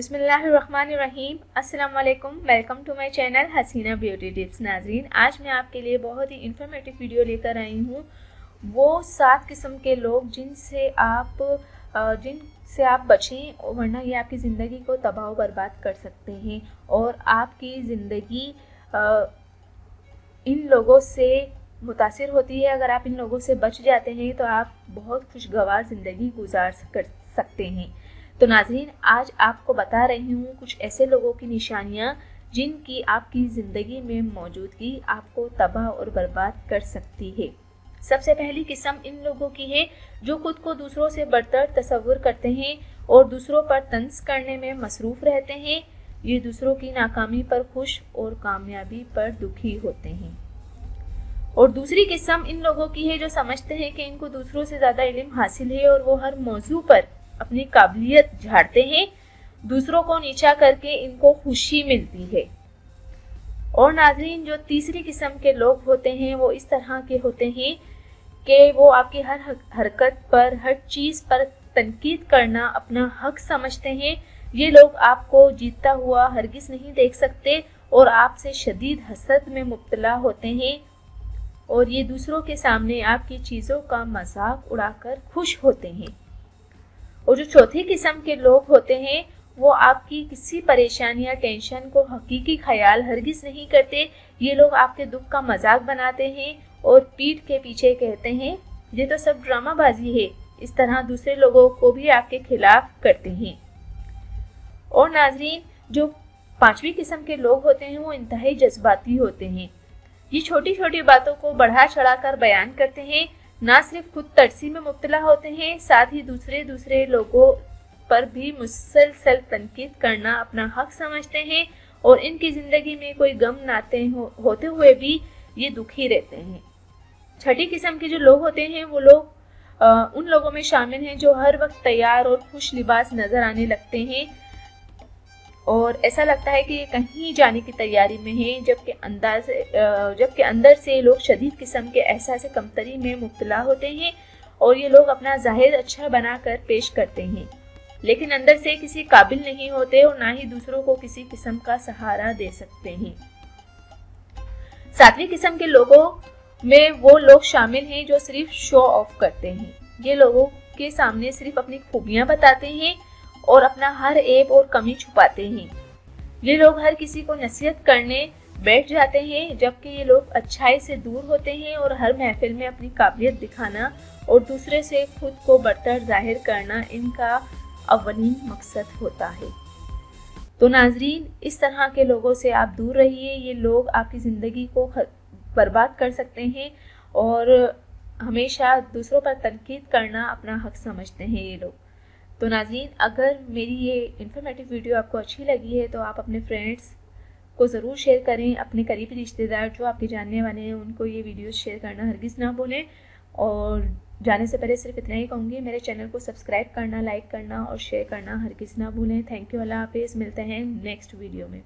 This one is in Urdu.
بسم اللہ الرحمن الرحیم۔ السلام علیکم، welcome to my channel Hasina beauty tips. ناظرین، آج میں آپ کے لیے بہت ہی انفارمیٹیو ویڈیو لے کر آئی ہوں۔ وہ 7 قسم کے لوگ جن سے آپ بچیں، ورنہ یہ آپ کی زندگی کو تباہ و برباد کر سکتے ہیں، اور آپ کی زندگی ان لوگوں سے متاثر ہوتی ہے۔ اگر آپ ان لوگوں سے بچ جاتے ہیں تو آپ بہت خوشگوار زندگی گزار سکتے ہیں۔ تو ناظرین، آج آپ کو بتا رہی ہوں کچھ ایسے لوگوں کی نشانیاں جن کی آپ کی زندگی میں موجودگی آپ کو تباہ اور برباد کر سکتی ہے۔ سب سے پہلی قسم ان لوگوں کی ہے جو خود کو دوسروں سے برتر تصور کرتے ہیں اور دوسروں پر طنز کرنے میں مصروف رہتے ہیں۔ یہ دوسروں کی ناکامی پر خوش اور کامیابی پر دکھی ہوتے ہیں۔ اور دوسری قسم ان لوگوں کی ہے جو سمجھتے ہیں کہ ان کو دوسروں سے زیادہ علم حاصل ہے اور وہ ہر موضوع پر اپنی قابلیت جھاڑتے ہیں۔ دوسروں کو نیچا کر کے ان کو خوشی ملتی ہے۔ اور ناظرین، جو تیسری قسم کے لوگ ہوتے ہیں وہ اس طرح کے ہوتے ہیں کہ وہ آپ کی ہر حرکت پر، ہر چیز پر تنقید کرنا اپنا حق سمجھتے ہیں۔ یہ لوگ آپ کو جیتتا ہوا ہرگز نہیں دیکھ سکتے اور آپ سے شدید حسد میں مبتلا ہوتے ہیں، اور یہ دوسروں کے سامنے آپ کی چیزوں کا مذاق اڑا کر خوش ہوتے ہیں۔ اور جو چوتھی قسم کے لوگ ہوتے ہیں وہ آپ کی کسی پریشانی یا ٹینشن کو حقیقی خیال ہرگز نہیں کرتے۔ یہ لوگ آپ کے دکھ کا مذاق بناتے ہیں اور پیٹھ کے پیچھے کہتے ہیں یہ تو سب ڈرامہ بازی ہے۔ اس طرح دوسرے لوگوں کو بھی آپ کے خلاف کرتے ہیں۔ اور ناظرین، جو پانچویں قسم کے لوگ ہوتے ہیں وہ انتہائی جذباتی ہوتے ہیں۔ یہ چھوٹی چھوٹی باتوں کو بڑھا چڑھا کر بیان کرتے ہیں۔ نہ صرف خود ترسی میں مبتلا ہوتے ہیں، ساتھ ہی دوسرے لوگوں پر بھی مسلسل تنقید کرنا اپنا حق سمجھتے ہیں، اور ان کی زندگی میں کوئی غم ناتے ہوتے ہوئے بھی یہ دکھی رہتے ہیں۔ چھٹی قسم کے جو لوگ ہوتے ہیں وہ لوگ ان لوگوں میں شامل ہیں جو ہر وقت تیار اور خوش لباس نظر آنے لگتے ہیں، اور ایسا لگتا ہے کہ یہ کہیں جانے کی تیاری میں ہیں، جبکہ اندر سے لوگ شدید قسم کے احساس کمتری میں مبتلا ہوتے ہیں، اور یہ لوگ اپنا ظاہر اچھا بنا کر پیش کرتے ہیں، لیکن اندر سے کسی قابل نہیں ہوتے اور نہ ہی دوسروں کو کسی قسم کا سہارا دے سکتے ہیں۔ ساتویں قسم کے لوگوں میں وہ لوگ شامل ہیں جو صرف شو آف کرتے ہیں۔ یہ لوگوں کے سامنے صرف اپنی خوبیاں بتاتے ہیں اور اپنا ہر عیب اور کمی چھپاتے ہیں۔ یہ لوگ ہر کسی کو نصیحت کرنے بیٹھ جاتے ہیں، جبکہ یہ لوگ اچھائی سے دور ہوتے ہیں اور ہر محفل میں اپنی قابلیت دکھانا اور دوسرے سے خود کو برتر ظاہر کرنا ان کا اولین مقصد ہوتا ہے۔ تو ناظرین، اس طرح کے لوگوں سے آپ دور رہیے۔ یہ لوگ آپ کی زندگی کو برباد کر سکتے ہیں اور ہمیشہ دوسروں پر تنقید کرنا اپنا حق سمجھتے ہیں یہ لوگ۔ تو ناظرین، اگر میری یہ انفارمیٹیو ویڈیو آپ کو اچھی لگی ہے تو آپ اپنے فرینڈس کو ضرور شیئر کریں۔ اپنے قریبی رشتہ دار جو آپ کے جاننے والے ہیں ان کو یہ ویڈیوز شیئر کرنا ہرگز نہ بھولیں۔ اور جانے سے پہلے صرف اتنا ہی کہوں گی، میرے چینل کو سبسکرائب کرنا، لائک کرنا اور شیئر کرنا ہرگز نہ بھولیں۔ تھینک یو، اللہ حافظ۔ ملتے ہیں نیکسٹ ویڈیو میں۔